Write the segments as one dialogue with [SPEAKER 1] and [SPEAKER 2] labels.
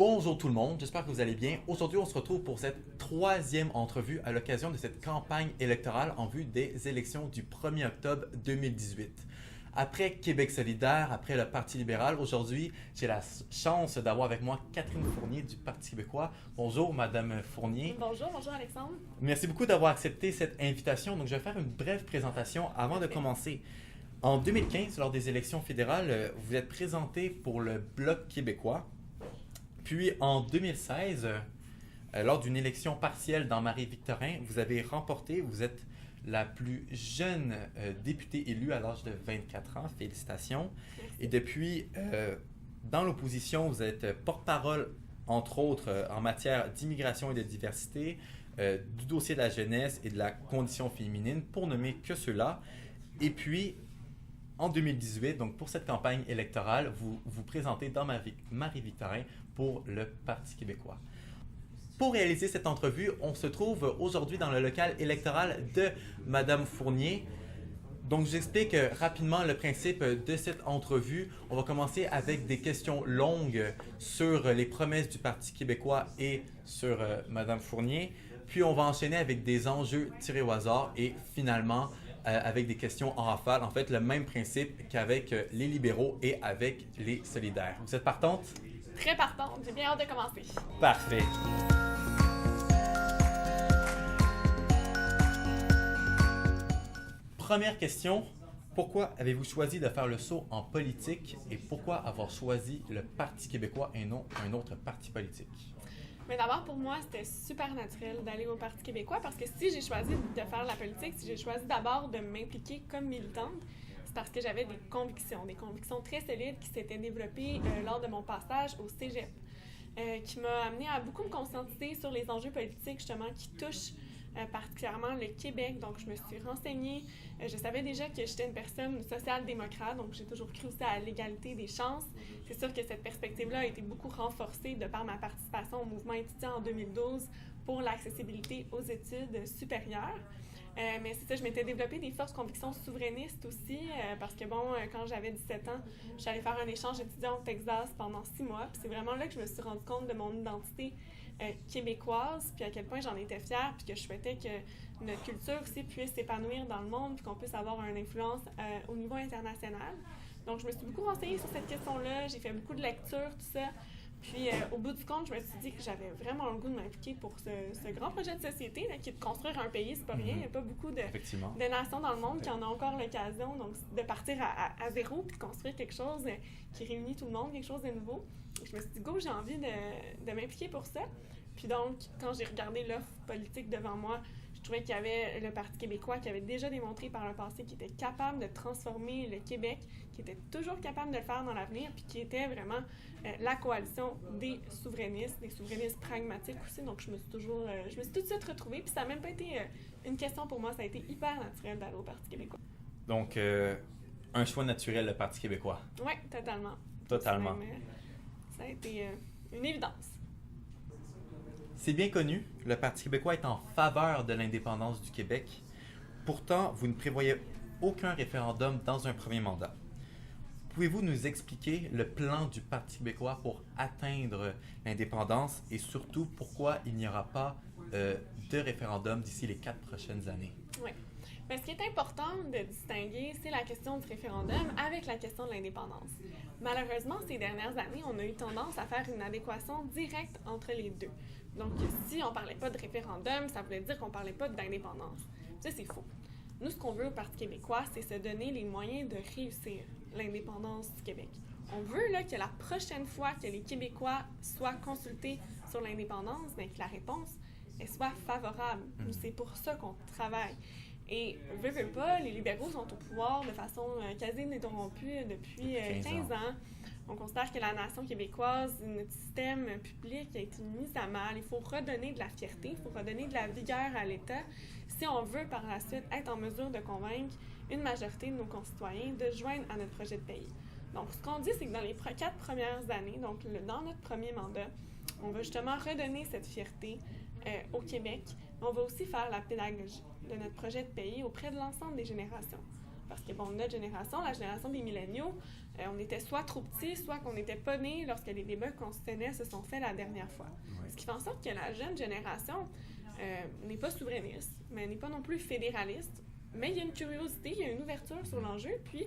[SPEAKER 1] Bonjour tout le monde, j'espère que vous allez bien. Aujourd'hui, on se retrouve pour cette troisième entrevue à l'occasion de cette campagne électorale en vue des élections du 1er octobre 2018. Après Québec solidaire, après le Parti libéral, aujourd'hui, j'ai la chance d'avoir avec moi Catherine Fournier du Parti québécois. Bonjour, Madame Fournier.
[SPEAKER 2] Bonjour Alexandre.
[SPEAKER 1] Merci beaucoup d'avoir accepté cette invitation. Donc, je vais faire une brève présentation avant de commencer. En 2015, lors des élections fédérales, vous êtes présenté pour le Bloc québécois. Puis en 2016, lors d'une élection partielle dans Marie-Victorin, vous avez remporté, vous êtes la plus jeune députée élue à l'âge de 24 ans. Félicitations.
[SPEAKER 2] Merci.
[SPEAKER 1] Et depuis, dans l'opposition, vous êtes porte-parole, entre autres, en matière d'immigration et de diversité, du dossier de la jeunesse et de la condition féminine, pour nommer que ceux-là. Et puis, en 2018, donc pour cette campagne électorale, vous vous présentez dans Marie-Victorin pour le Parti québécois. Pour réaliser cette entrevue, on se trouve aujourd'hui dans le local électoral de Madame Fournier. Donc, je vous explique rapidement le principe de cette entrevue. On va commencer avec des questions longues sur les promesses du Parti québécois et sur Madame Fournier. Puis, on va enchaîner avec des enjeux tirés au hasard et finalement, avec des questions en rafale. En fait, le même principe qu'avec les libéraux et avec les solidaires. Vous êtes partante?
[SPEAKER 2] Très partante, j'ai bien hâte de commencer.
[SPEAKER 1] Parfait. Première question. Pourquoi avez-vous choisi de faire le saut en politique et pourquoi avoir choisi le Parti québécois et non un autre parti politique?
[SPEAKER 2] Mais d'abord, pour moi, c'était super naturel d'aller au Parti québécois parce que si j'ai choisi de faire la politique, si j'ai choisi d'abord de m'impliquer comme militante, c'est parce que j'avais des convictions très solides qui s'étaient développées lors de mon passage au cégep, qui m'a amené à beaucoup me conscientiser sur les enjeux politiques justement qui touchent particulièrement le Québec. Donc, je me suis renseignée. Je savais déjà que j'étais une personne social-démocrate, donc j'ai toujours cru aussi à l'égalité des chances. C'est sûr que cette perspective-là a été beaucoup renforcée de par ma participation au mouvement étudiant en 2012 pour l'accessibilité aux études supérieures. Mais c'est ça, je m'étais développé des fortes convictions souverainistes aussi, parce que bon, quand j'avais 17 ans, je suis allée faire un échange étudiant au Texas pendant 6 mois. Puis c'est vraiment là que je me suis rendu compte de mon identité québécoise, puis à quel point j'en étais fière, puis que je souhaitais que notre culture aussi puisse s'épanouir dans le monde, puis qu'on puisse avoir une influence au niveau international. Donc, je me suis beaucoup renseignée sur cette question-là, j'ai fait beaucoup de lectures, tout ça. Puis, au bout du compte, je me suis dit que j'avais vraiment le goût de m'impliquer pour ce grand projet de société, là, qui est de construire un pays, c'est pas rien. Il n'y a pas beaucoup de nations dans le monde qui en ont encore l'occasion, donc de partir à zéro puis de construire quelque chose qui réunit tout le monde, quelque chose de nouveau. Et je me suis dit, go, j'ai envie de m'impliquer pour ça. Puis donc, quand j'ai regardé l'offre politique devant moi, je trouvais qu'il y avait le Parti québécois qui avait déjà démontré par le passé qu'il était capable de transformer le Québec, qui était toujours capable de le faire dans l'avenir, puis qui était vraiment la coalition des souverainistes pragmatiques aussi. Donc, je me suis tout de suite retrouvée, puis ça n'a même pas été une question pour moi, ça a été hyper naturel d'aller au Parti québécois.
[SPEAKER 1] Donc, un choix naturel, le Parti québécois.
[SPEAKER 2] Oui, totalement.
[SPEAKER 1] Totalement.
[SPEAKER 2] Ça a été une évidence.
[SPEAKER 1] C'est bien connu, le Parti québécois est en faveur de l'indépendance du Québec. Pourtant, vous ne prévoyez aucun référendum dans un premier mandat. Pouvez-vous nous expliquer le plan du Parti québécois pour atteindre l'indépendance et surtout pourquoi il n'y aura pas de référendum d'ici les 4 prochaines années?
[SPEAKER 2] Oui. Mais ce qui est important de distinguer, c'est la question du référendum avec la question de l'indépendance. Malheureusement, ces dernières années, on a eu tendance à faire une adéquation directe entre les deux. Donc, si on ne parlait pas de référendum, ça voulait dire qu'on ne parlait pas d'indépendance. Ça, c'est faux. Nous, ce qu'on veut au Parti québécois, c'est se donner les moyens de réussir l'indépendance du Québec. On veut là, que la prochaine fois que les Québécois soient consultés sur l'indépendance, bien, que la réponse elle soit favorable. Nous, c'est pour ça qu'on travaille. Et, veux pas, les libéraux sont au pouvoir de façon quasi ininterrompue depuis 15 ans. On considère que la nation québécoise, notre système public a été mis à mal. Il faut redonner de la fierté, il faut redonner de la vigueur à l'État si on veut par la suite être en mesure de convaincre une majorité de nos concitoyens de joindre à notre projet de pays. Donc, ce qu'on dit, c'est que dans les 4 premières années, donc dans notre premier mandat, on va justement redonner cette fierté au Québec, mais on va aussi faire la pédagogie de notre projet de pays auprès de l'ensemble des générations. Parce que, bon, notre génération, la génération des milléniaux, on était soit trop petits, soit qu'on n'était pas nés lorsque les débats qu'on se tenait se sont faits la dernière fois.
[SPEAKER 1] Oui.
[SPEAKER 2] Ce qui fait en sorte que la jeune génération n'est pas souverainiste, mais n'est pas non plus fédéraliste. Mais il y a une curiosité, il y a une ouverture sur l'enjeu, puis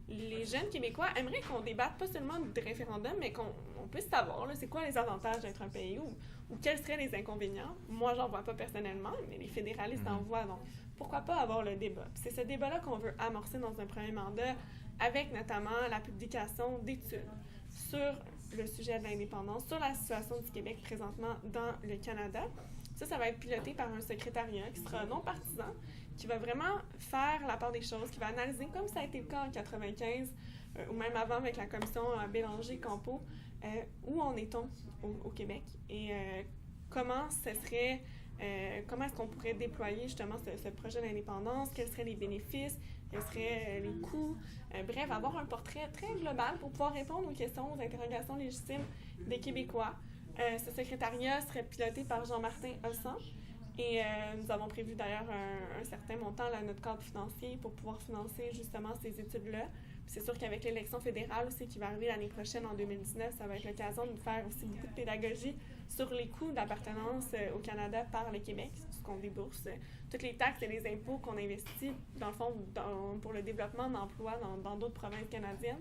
[SPEAKER 2] les jeunes Québécois aimeraient qu'on débatte pas seulement de référendum, mais qu'on puisse savoir là, c'est quoi les avantages d'être un pays ou quels seraient les inconvénients. Moi, j'en vois pas personnellement, mais les fédéralistes en voient, donc pourquoi pas avoir le débat. Puis c'est ce débat-là qu'on veut amorcer dans un premier mandat, avec notamment la publication d'études sur le sujet de l'indépendance, sur la situation du Québec présentement dans le Canada. Ça va être piloté par un secrétariat qui sera non partisan, qui va vraiment faire la part des choses, qui va analyser, comme ça a été le cas en 1995, ou même avant avec la commission Bélanger-Campeau, où en est-on au Québec et comment est-ce qu'on pourrait déployer justement ce projet d'indépendance, quels seraient les bénéfices, quels seraient les coûts, bref, avoir un portrait très global pour pouvoir répondre aux questions, aux interrogations légitimes des Québécois. Ce secrétariat serait piloté par Jean-Martin Hossan et nous avons prévu d'ailleurs un certain montant à notre cadre financier pour pouvoir financer justement ces études-là. Puis c'est sûr qu'avec l'élection fédérale aussi qui va arriver l'année prochaine en 2019, ça va être l'occasion de faire aussi beaucoup de pédagogie sur les coûts d'appartenance au Canada par le Québec, ce qu'on débourse, toutes les taxes et les impôts qu'on investit dans le fond pour le développement d'emplois dans d'autres provinces canadiennes.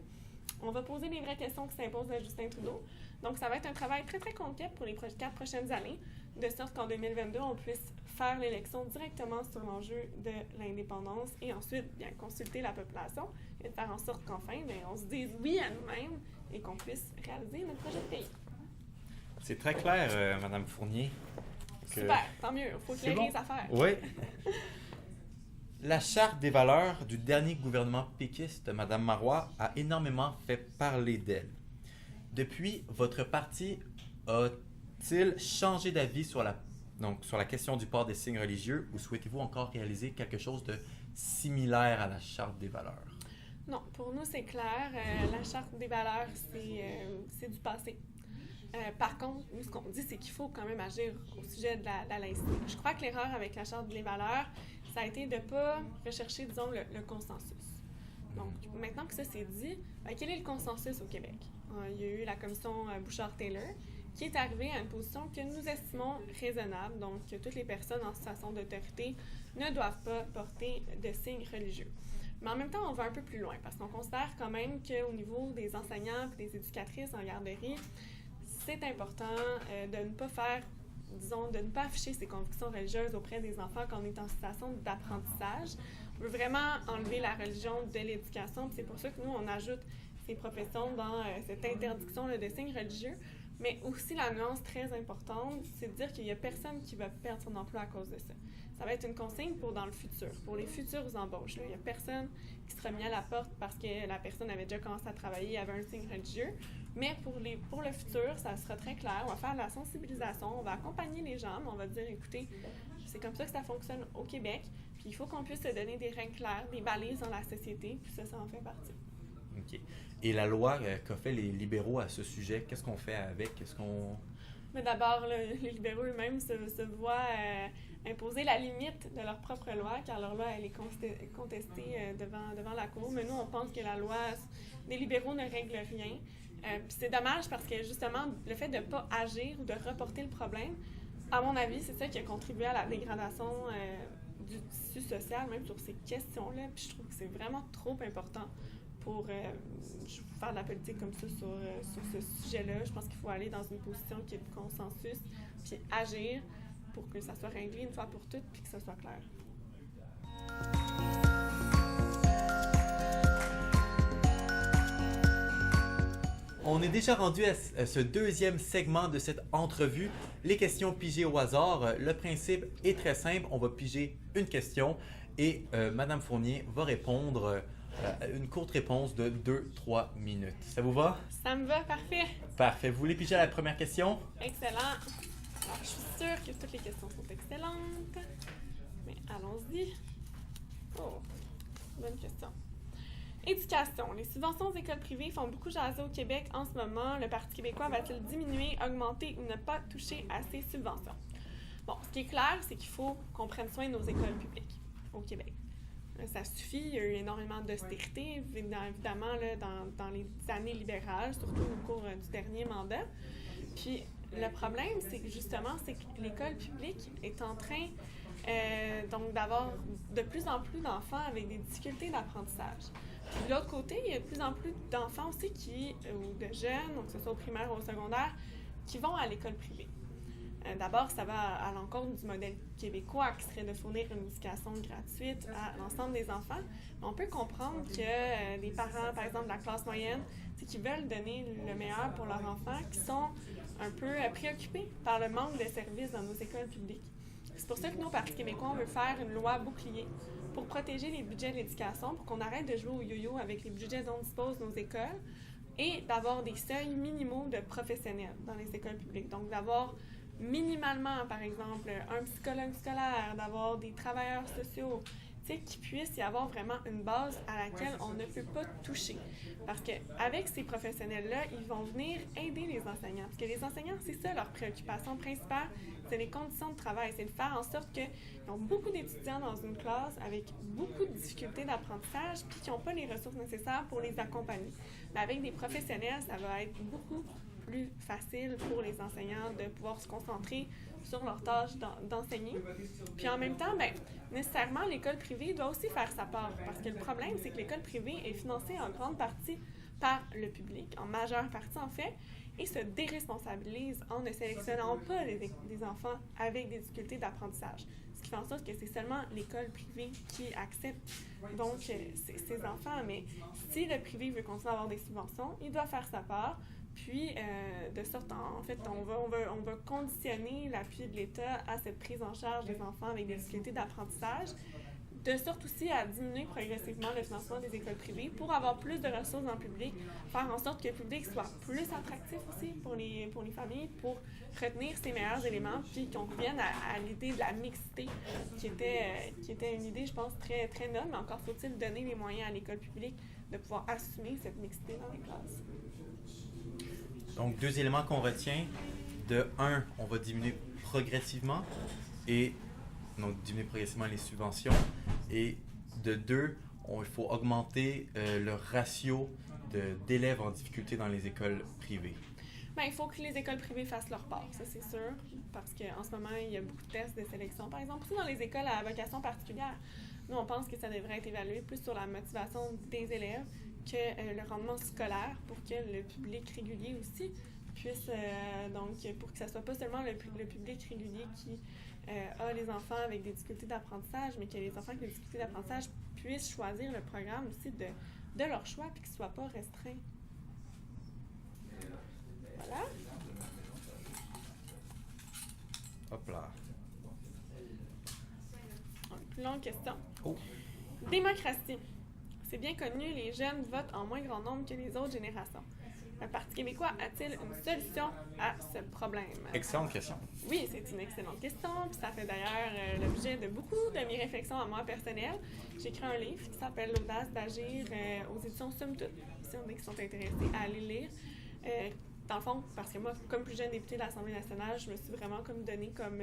[SPEAKER 2] On va poser les vraies questions qui s'imposent à Justin Trudeau. Donc, ça va être un travail très, très concret pour les 4 prochaines années, de sorte qu'en 2022, on puisse faire l'élection directement sur l'enjeu de l'indépendance et ensuite bien consulter la population et de faire en sorte qu'enfin, bien, on se dise oui à nous-mêmes et qu'on puisse réaliser notre projet de pays.
[SPEAKER 1] C'est très clair, Madame Fournier.
[SPEAKER 2] Super, tant mieux. Il faut éclairer les affaires.
[SPEAKER 1] Oui. La charte des valeurs du dernier gouvernement péquiste, Mme Marois, a énormément fait parler d'elle. Depuis, votre parti a-t-il changé d'avis sur la question du port des signes religieux ou souhaitez-vous encore réaliser quelque chose de similaire à la charte des valeurs?
[SPEAKER 2] Non, pour nous, c'est clair. La charte des valeurs, c'est du passé. Par contre, nous, ce qu'on dit, c'est qu'il faut quand même agir au sujet de la laïcité. Je crois que l'erreur avec la charte des valeurs, ça a été de ne pas rechercher, disons, le consensus. Donc, maintenant que ça c'est dit, quel est le consensus au Québec? Il y a eu la commission Bouchard-Taylor qui est arrivée à une position que nous estimons raisonnable, donc que toutes les personnes en situation d'autorité ne doivent pas porter de signes religieux. Mais en même temps, on va un peu plus loin parce qu'on considère quand même qu'au niveau des enseignants et des éducatrices en garderie, c'est important de ne pas faire, disons, de ne pas afficher ses convictions religieuses auprès des enfants quand on est en situation d'apprentissage. On veut vraiment enlever la religion de l'éducation. C'est pour ça que nous, on ajoute ces professions dans cette interdiction de signes religieux. Mais aussi, la nuance très importante, c'est de dire qu'il n'y a personne qui va perdre son emploi à cause de ça. Ça va être une consigne pour dans le futur, pour les futures embauches. Là. Il n'y a personne qui sera mis à la porte parce que la personne avait déjà commencé à travailler, avait un signe religieux. Mais pour le futur, ça sera très clair. On va faire de la sensibilisation, on va accompagner les gens, mais on va dire, écoutez, c'est comme ça que ça fonctionne au Québec. Puis il faut qu'on puisse se donner des règles claires, des balises dans la société, puis ça en fait partie.
[SPEAKER 1] OK. Et la loi qu'a fait les libéraux à ce sujet, qu'est-ce qu'on fait avec?
[SPEAKER 2] Mais d'abord, les libéraux eux-mêmes se voient imposer la limite de leur propre loi, car leur loi, elle est contestée devant la Cour. Mais nous, on pense que la loi des libéraux ne règle rien. Puis c'est dommage parce que, justement, le fait de ne pas agir ou de reporter le problème, à mon avis, c'est ça qui a contribué à la dégradation du tissu social, même sur ces questions-là. Puis je trouve que c'est vraiment trop important pour faire de la politique comme ça sur ce sujet-là. Je pense qu'il faut aller dans une position qui est de consensus, puis agir pour que ça soit réglé une fois pour toutes, puis que ça soit clair.
[SPEAKER 1] On est déjà rendu à ce deuxième segment de cette entrevue, les questions pigées au hasard. Le principe est très simple, on va piger une question et Madame Fournier va répondre une courte réponse de 2-3 minutes. Ça vous va?
[SPEAKER 2] Ça me va, parfait.
[SPEAKER 1] Parfait. Vous voulez piger à la première question?
[SPEAKER 2] Excellent. Alors, je suis sûre que toutes les questions sont excellentes, mais allons-y. Oh, bonne question. Éducation. Les subventions aux écoles privées font beaucoup jaser au Québec en ce moment. Le Parti québécois va-t-il diminuer, augmenter ou ne pas toucher à ces subventions? Bon, ce qui est clair, c'est qu'il faut qu'on prenne soin de nos écoles publiques au Québec. ça suffit. Il y a eu énormément d'austérité, évidemment, là, dans les années libérales, surtout au cours du dernier mandat. Puis le problème, c'est que justement, c'est que l'école publique est en train donc d'avoir de plus en plus d'enfants avec des difficultés d'apprentissage. Puis de l'autre côté, il y a de plus en plus d'enfants aussi ou de jeunes, donc que ce soit au primaire ou au secondaire, qui vont à l'école privée. D'abord, ça va à l'encontre du modèle québécois qui serait de fournir une éducation gratuite à l'ensemble des enfants. Mais on peut comprendre que des parents, par exemple de la classe moyenne, qui veulent donner le meilleur pour leurs enfants, qui sont un peu préoccupés par le manque de services dans nos écoles publiques. C'est pour ça que nous, au Parti québécois, on veut faire une loi bouclier pour protéger les budgets de l'éducation, pour qu'on arrête de jouer au yo-yo avec les budgets dont disposent nos écoles et d'avoir des seuils minimaux de professionnels dans les écoles publiques. Donc, d'avoir minimalement, par exemple, un psychologue scolaire, d'avoir des travailleurs sociaux, qu'il puisse y avoir vraiment une base à laquelle on ne peut pas toucher. Parce qu'avec ces professionnels-là, ils vont venir aider les enseignants. Parce que les enseignants, c'est ça leur préoccupation principale, c'est les conditions de travail. C'est de faire en sorte qu'ils ont beaucoup d'étudiants dans une classe avec beaucoup de difficultés d'apprentissage puis qui n'ont pas les ressources nécessaires pour les accompagner. Mais avec des professionnels, ça va être beaucoup plus facile pour les enseignants de pouvoir se concentrer sur leur tâche d'enseigner. Puis en même temps, nécessairement, l'école privée doit aussi faire sa part. Parce que le problème, c'est que l'école privée est financée en grande partie par le public, en majeure partie en fait, et se déresponsabilise en ne sélectionnant pas des enfants avec des difficultés d'apprentissage. Ce qui fait en sorte que c'est seulement l'école privée qui accepte donc ces enfants. Mais si le privé veut continuer à avoir des subventions, il doit faire sa part. Puis, de sorte, en fait, on va conditionner l'appui de l'État à cette prise en charge des enfants avec des difficultés d'apprentissage, de sorte aussi à diminuer progressivement le financement des écoles privées pour avoir plus de ressources dans le public, faire en sorte que le public soit plus attractif aussi pour les familles, pour retenir ses meilleurs éléments, puis qu'on revienne à l'idée de la mixité, qui était une idée, je pense, très, très noble, mais encore faut-il donner les moyens à l'école publique de pouvoir assumer cette mixité dans les classes.
[SPEAKER 1] Donc, 2 éléments qu'on retient. De 1, on va diminuer progressivement les subventions. Et de 2, il faut augmenter le ratio d'élèves en difficulté dans les écoles privées.
[SPEAKER 2] Il faut que les écoles privées fassent leur part, ça c'est sûr, parce qu'en ce moment, il y a beaucoup de tests de sélection. Par exemple, aussi dans les écoles à vocation particulière, nous, on pense que ça devrait être évalué plus sur la motivation des élèves que le rendement scolaire, pour que le public régulier aussi puisse, pour que ce soit pas seulement le public régulier qui a les enfants avec des difficultés d'apprentissage, mais que les enfants avec des difficultés d'apprentissage puissent choisir le programme aussi de leur choix, puis qu'il ne soit pas restreint. Voilà.
[SPEAKER 1] Hop là.
[SPEAKER 2] Une plus longue question.
[SPEAKER 1] Oh.
[SPEAKER 2] Démocratie. C'est bien connu, les jeunes votent en moins grand nombre que les autres générations. Le Parti québécois a-t-il une solution à ce problème?
[SPEAKER 1] Excellente question.
[SPEAKER 2] Oui, c'est une excellente question. Puis ça fait d'ailleurs l'objet de beaucoup de mes réflexions à moi personnelles. J'ai écrit un livre qui s'appelle L'audace d'agir aux éditions Somme Toute. Si on est qui sont intéressés à aller lire. Dans le fond, parce que moi, comme plus jeune députée de l'Assemblée nationale, je me suis vraiment donné comme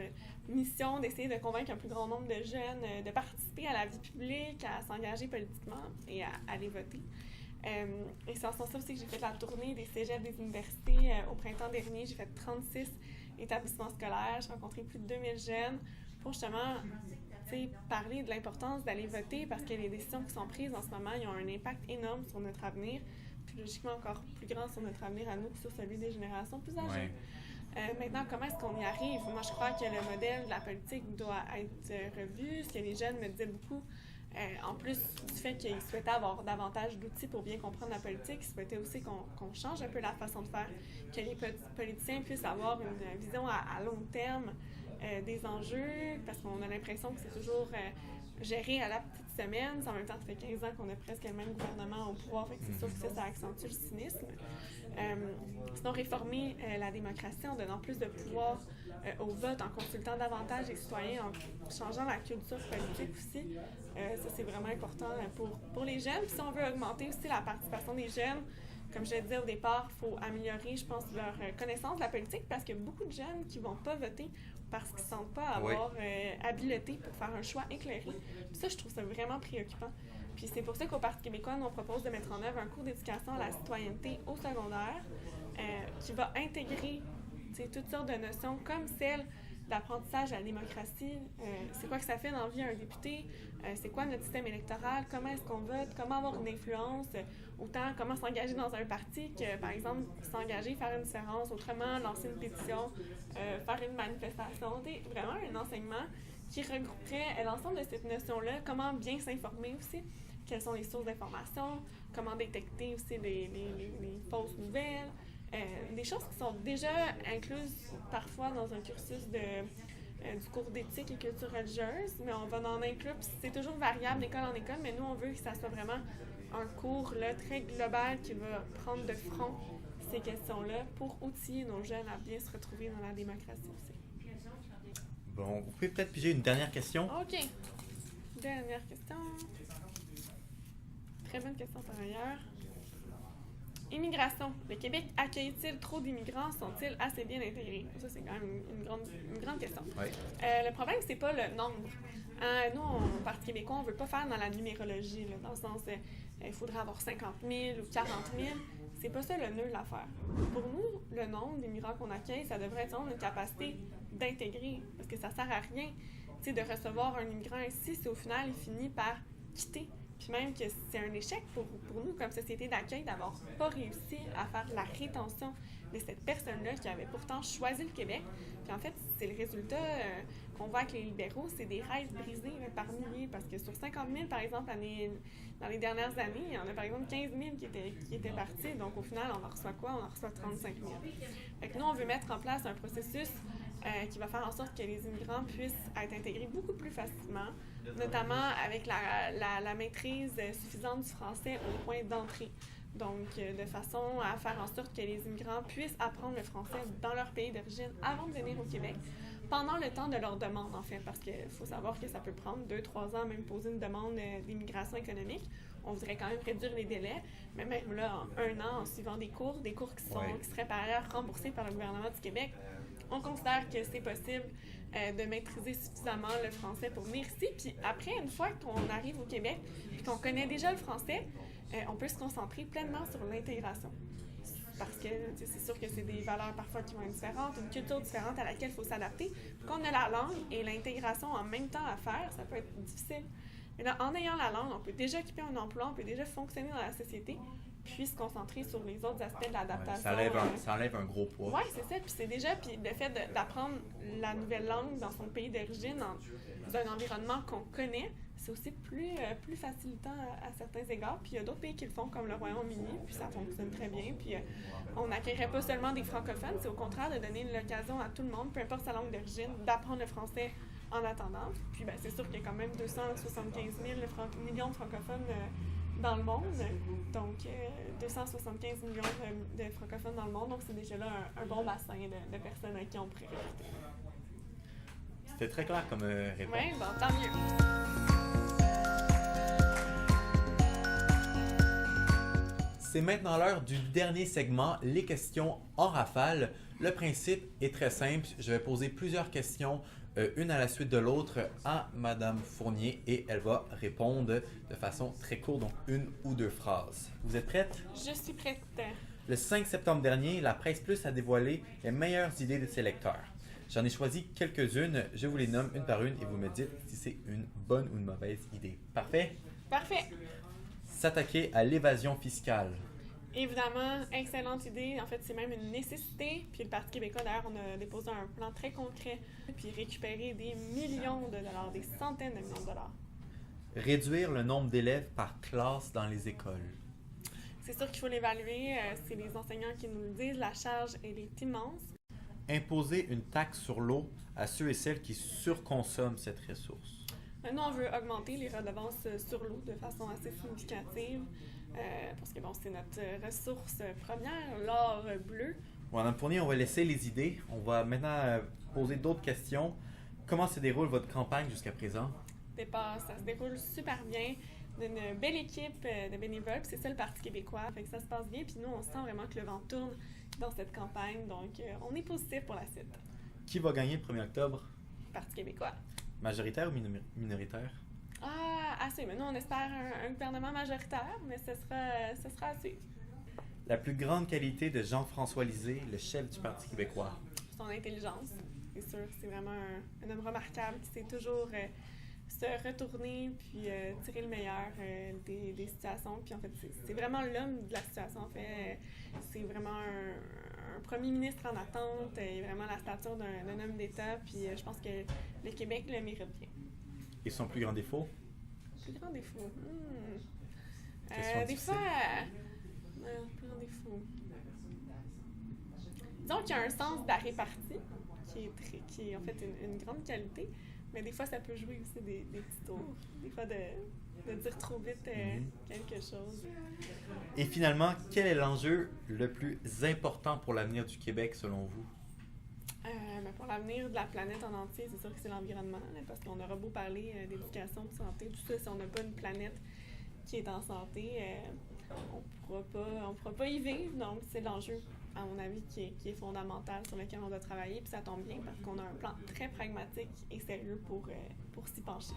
[SPEAKER 2] mission d'essayer de convaincre un plus grand nombre de jeunes de participer à la vie publique, à s'engager politiquement et à aller voter. Et c'est en ce sens aussi que j'ai fait la tournée des cégeps des universités au printemps dernier. J'ai fait 36 établissements scolaires, j'ai rencontré plus de 2000 jeunes pour justement parler de l'importance d'aller voter parce que les décisions qui sont prises en ce moment, ils ont un impact énorme sur notre avenir, puis logiquement encore plus grand sur notre avenir à nous que sur celui des générations plus âgées. Ouais. Maintenant, comment est-ce qu'on y arrive? Moi, je crois que le modèle de la politique doit être revu. Ce que les jeunes me disaient beaucoup, en plus du fait qu'ils souhaitaient avoir davantage d'outils pour bien comprendre la politique, ils souhaitaient aussi qu'on change un peu la façon de faire, que les politiciens puissent avoir une vision à long terme des enjeux, parce qu'on a l'impression que c'est toujours géré à la petite semaine. En même temps, ça fait 15 ans qu'on a presque le même gouvernement au pouvoir, fait que c'est sûr que ça accentue le cynisme. Sinon, réformer la démocratie en donnant plus de pouvoir au vote, en consultant davantage les citoyens, en changeant la culture politique aussi. Ça, c'est vraiment important pour les jeunes. Puis si on veut augmenter aussi la participation des jeunes, comme je le disais au départ, il faut améliorer, je pense, leur connaissance de la politique parce qu'il y a beaucoup de jeunes qui vont pas voter parce qu'ils ne sentent pas avoir habileté pour faire un choix éclairé. Puis ça, je trouve ça vraiment préoccupant. Puis c'est pour ça qu'au Parti québécois, nous, on propose de mettre en œuvre un cours d'éducation à la citoyenneté au secondaire qui va intégrer toutes sortes de notions comme celle d'apprentissage à la démocratie. C'est quoi que ça fait dans la vie à un député? C'est quoi notre système électoral? Comment est-ce qu'on vote? Comment avoir une influence? Autant comment s'engager dans un parti que, par exemple, s'engager, faire une différence, autrement lancer une pétition, faire une manifestation. Vraiment un enseignement qui regrouperait l'ensemble de cette notion-là, comment bien s'informer aussi, quelles sont les sources d'information, comment détecter aussi les fausses nouvelles, des choses qui sont déjà incluses parfois dans un cursus du cours d'éthique et culture religieuse, mais on va en inclure, puis c'est toujours variable d'école en école, mais nous, on veut que ça soit vraiment un cours là, très global qui va prendre de front ces questions-là pour outiller nos jeunes à bien se retrouver dans la démocratie aussi.
[SPEAKER 1] Bon, vous pouvez peut-être piger une dernière question?
[SPEAKER 2] OK. Dernière question. Très bonne question par ailleurs. Immigration. Le Québec accueille-t-il trop d'immigrants? Sont-ils assez bien intégrés? Ça, c'est quand même une grande question.
[SPEAKER 1] Oui.
[SPEAKER 2] Le problème, c'est pas le nombre. Nous, au Parti québécois, on ne veut pas faire dans la numérologie, là, dans le sens il faudrait avoir 50 000 ou 40 000. C'est pas ça le nœud de l'affaire. Pour nous, le nombre d'immigrants qu'on accueille, ça devrait être une capacité d'intégrer, parce que ça sert à rien de recevoir un immigrant ici si au final, il finit par quitter. Puis même que c'est un échec pour nous, comme société d'accueil, d'avoir pas réussi à faire la rétention de cette personne-là qui avait pourtant choisi le Québec. Puis en fait, c'est le résultat qu'on voit avec les libéraux, c'est des rêves brisés par milliers, parce que sur 50 000, par exemple, dans les dernières années, il y en a par exemple 15 000 qui étaient partis. Donc au final, on en reçoit quoi? On en reçoit 35 000. Fait que nous, on veut mettre en place un processus qui va faire en sorte que les immigrants puissent être intégrés beaucoup plus facilement, notamment avec la maîtrise suffisante du français au point d'entrée. Donc, de façon à faire en sorte que les immigrants puissent apprendre le français dans leur pays d'origine avant de venir au Québec, pendant le temps de leur demande, en fait, parce qu'il faut savoir que ça peut prendre 2-3 ans, même poser une demande d'immigration économique. On voudrait quand même réduire les délais, mais même là, en 1 an, en suivant des cours qui seraient par ailleurs remboursés par le gouvernement du Québec, on considère que c'est possible de maîtriser suffisamment le français pour venir ici. Puis après, une fois qu'on arrive au Québec et qu'on connaît déjà le français, on peut se concentrer pleinement sur l'intégration. Parce que c'est sûr que c'est des valeurs parfois qui vont être différentes, une culture différente à laquelle il faut s'adapter. Quand on a la langue et l'intégration en même temps à faire, ça peut être difficile. Mais là, en ayant la langue, on peut déjà occuper un emploi, on peut déjà fonctionner dans la société, puis se concentrer sur les autres aspects de l'adaptation.
[SPEAKER 1] Ça enlève un gros poids.
[SPEAKER 2] Oui, c'est ça. Puis c'est déjà, puis le fait d'apprendre la nouvelle langue dans son pays d'origine, dans un environnement qu'on connaît, c'est aussi plus facilitant à certains égards. Puis il y a d'autres pays qui le font, comme le Royaume-Uni, puis ça fonctionne très bien. Puis on n'accueillerait pas seulement des francophones, c'est au contraire de donner l'occasion à tout le monde, peu importe sa langue d'origine, d'apprendre le français en attendant. Puis c'est sûr qu'il y a quand même 275 000 millions de francophones dans le monde. Donc, 275 millions de francophones dans le monde. Donc, c'est déjà là un bon bassin de personnes à qui on pourrait recruter.
[SPEAKER 1] C'était très clair comme réponse.
[SPEAKER 2] Oui, bon, tant mieux.
[SPEAKER 1] C'est maintenant l'heure du dernier segment, les questions en rafale. Le principe est très simple. Je vais poser plusieurs questions, une à la suite de l'autre, à Madame Fournier et elle va répondre de façon très courte, donc 1 ou 2 phrases. Vous êtes prête?
[SPEAKER 2] Je suis prête.
[SPEAKER 1] Le 5 septembre dernier, la Presse Plus a dévoilé les meilleures idées de ses lecteurs. J'en ai choisi quelques-unes, je vous les nomme une par une et vous me dites si c'est une bonne ou une mauvaise idée. Parfait?
[SPEAKER 2] Parfait.
[SPEAKER 1] S'attaquer à l'évasion fiscale.
[SPEAKER 2] Évidemment, excellente idée. En fait, c'est même une nécessité. Puis le Parti québécois, d'ailleurs, on a déposé un plan très concret, puis récupérer des millions de dollars, des centaines de millions de dollars.
[SPEAKER 1] Réduire le nombre d'élèves par classe dans les écoles.
[SPEAKER 2] C'est sûr qu'il faut l'évaluer. C'est les enseignants qui nous le disent. La charge, elle est immense.
[SPEAKER 1] Imposer une taxe sur l'eau à ceux et celles qui surconsomment cette ressource.
[SPEAKER 2] Nous, on veut augmenter les redevances sur l'eau de façon assez significative. Parce que c'est notre ressource première, l'or bleu.
[SPEAKER 1] Bon, Madame Fournier, on va laisser les idées. On va maintenant poser d'autres questions. Comment se déroule votre campagne jusqu'à présent?
[SPEAKER 2] Ça se déroule super bien. d'une belle équipe de bénévoles. Puis c'est ça le Parti québécois. Fait que ça se passe bien. Puis nous, on sent vraiment que le vent tourne dans cette campagne. Donc, on est positif pour la suite.
[SPEAKER 1] Qui va gagner le 1er octobre?
[SPEAKER 2] Parti québécois.
[SPEAKER 1] Majoritaire ou minoritaire?
[SPEAKER 2] Assez. Mais nous, on espère un gouvernement majoritaire, mais ce sera à suivre.
[SPEAKER 1] La plus grande qualité de Jean-François Lisée, le chef du Parti québécois?
[SPEAKER 2] Son intelligence, c'est sûr. C'est vraiment un homme remarquable qui sait toujours se retourner puis tirer le meilleur des situations. Puis en fait, c'est vraiment l'homme de la situation. En fait, c'est vraiment un premier ministre en attente. Il a vraiment la stature d'un homme d'État. Puis je pense que le Québec le mérite bien.
[SPEAKER 1] Et son plus grand défaut?
[SPEAKER 2] Plus grand défaut?
[SPEAKER 1] Question
[SPEAKER 2] des fois... plus grand défaut... Disons qu'il y a un sens de la répartie qui est en fait une grande qualité, mais des fois ça peut jouer aussi des petits tours. Des fois de dire trop vite quelque chose.
[SPEAKER 1] Et finalement, quel est l'enjeu le plus important pour l'avenir du Québec selon vous?
[SPEAKER 2] Pour l'avenir de la planète en entier, c'est sûr que c'est l'environnement, là, parce qu'on aura beau parler d'éducation, de santé, tout ça, si on n'a pas une planète qui est en santé, on pourra pas y vivre. Donc, c'est l'enjeu, à mon avis, qui est fondamental, sur lequel on doit travailler. Puis ça tombe bien, parce qu'on a un plan très pragmatique et sérieux pour s'y pencher.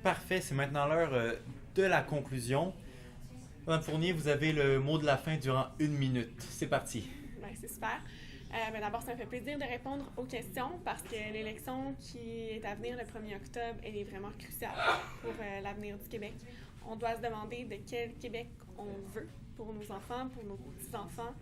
[SPEAKER 1] Parfait, c'est maintenant l'heure de la conclusion. Mme Fournier, vous avez le mot de la fin durant 1 minute. C'est parti.
[SPEAKER 2] Bien, c'est super. D'abord, ça me fait plaisir de répondre aux questions parce que l'élection qui est à venir le 1er octobre, elle est vraiment cruciale pour l'avenir du Québec. On doit se demander de quel Québec on veut pour nos enfants, pour nos petits-enfants.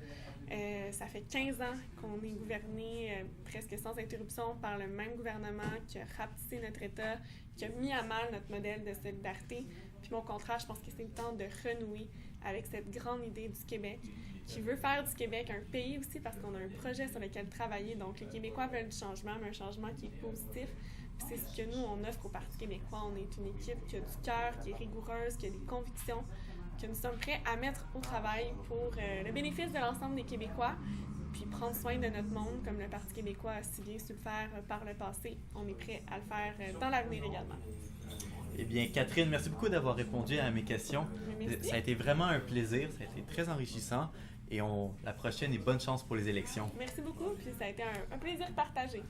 [SPEAKER 2] Ça fait 15 ans qu'on est gouverné presque sans interruption par le même gouvernement qui a rapetissé notre État, qui a mis à mal notre modèle de solidarité. Puis au contraire, je pense que c'est le temps de renouer avec cette grande idée du Québec, qui veut faire du Québec un pays aussi parce qu'on a un projet sur lequel travailler. Donc les Québécois veulent du changement, mais un changement qui est positif. Puis c'est ce que nous, on offre au Parti québécois. On est une équipe qui a du cœur, qui est rigoureuse, qui a des convictions, que nous sommes prêts à mettre au travail pour le bénéfice de l'ensemble des Québécois, puis prendre soin de notre monde, comme le Parti québécois a si bien su le faire par le passé. On est prêts à le faire dans l'avenir également.
[SPEAKER 1] Eh bien, Catherine, merci beaucoup d'avoir répondu à mes questions.
[SPEAKER 2] Merci.
[SPEAKER 1] Ça a été vraiment un plaisir, ça a été très enrichissant. Et la prochaine, et bonne chance pour les élections.
[SPEAKER 2] Merci beaucoup, puis ça a été un plaisir partagé.